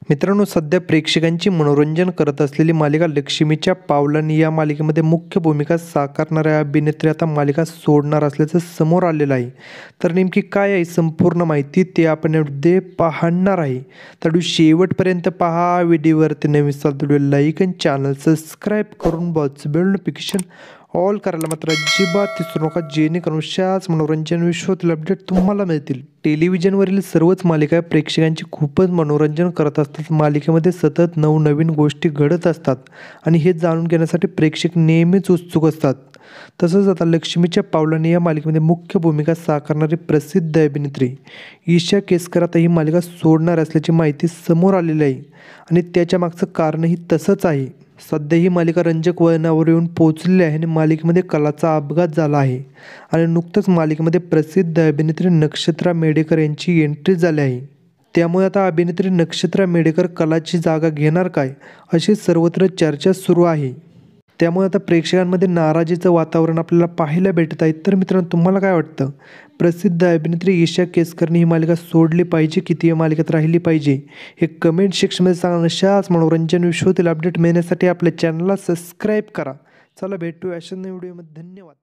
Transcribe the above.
मित्रांनो, सध्या प्रेक्षकांची मनोरंजन करत असलेली मालिका लक्ष्मीच्या पावलांनी या मालिकेमध्ये मुख्य भूमिका साकारणाऱ्या अभिनेत्री आता मालिका सोडणार असल्याचं समोर आलेलं आहे. तर नेमकी काय आहे संपूर्ण माहिती ते आपण यामध्ये पाहणार आहे. तर व्हिडिओ शेवटपर्यंत पहा. व्हिडिओवरती नवीन असाल तर व्हिडिओ लाईक आणि चॅनल सबस्क्राईब करून बेल नोटिफिकेशन ऑल करायला मात्र अजिबात विसरू नका, जेणेकरून अशाच मनोरंजन विश्वातील अपडेट तुम्हाला मिळतील. टेलिव्हिजनवरील सर्वच मालिका प्रेक्षकांची खूपच मनोरंजन करत असतात. मालिकेमध्ये सतत नवनवीन गोष्टी घडत असतात आणि हे जाणून घेण्यासाठी प्रेक्षक नेहमीच उत्सुक असतात. तसंच आता लक्ष्मीच्या पावलांनी या मालिकेमध्ये मुख्य भूमिका साकारणारी प्रसिद्ध अभिनेत्री ईशा केसकर आता ही मालिका सोडणार असल्याची माहिती समोर आलेली आहे आणि त्याच्या मागचं कारणही तसंच आहे. सध्या ही मालिका रंजक वळणावर येऊन पोहोचलेली आहे आणि मालिकेमध्ये कलाचा अपघात झाला आहे आणि नुकतंच मालिकेमध्ये प्रसिद्ध अभिनेत्री नक्षत्रा मेडेकर यांची एंट्री झाली आहे. त्यामुळे आता अभिनेत्री नक्षत्रा मेडेकर कलाची जागा घेणार काय, अशी सर्वत्र चर्चा सुरू आहे. त्यामुळे आता प्रेक्षकांमध्ये नाराजीचं वातावरण आपल्याला पाहायला भेटत आहे. तर मित्रांनो, तुम्हाला काय वाटतं? प्रसिद्ध अभिनेत्री ईशा केसकरने ही मालिका सोडली पाहिजे की ती मालिकेत राहिली पाहिजे, हे कमेंट सेक्शनमध्ये सांगा. अशाच मनोरंजन विश्वातील अपडेट मिळण्यासाठी आपल्या चॅनलला सबस्क्राईब करा. चला भेटूया अशा नवीन व्हिडिओमध्ये. धन्यवाद.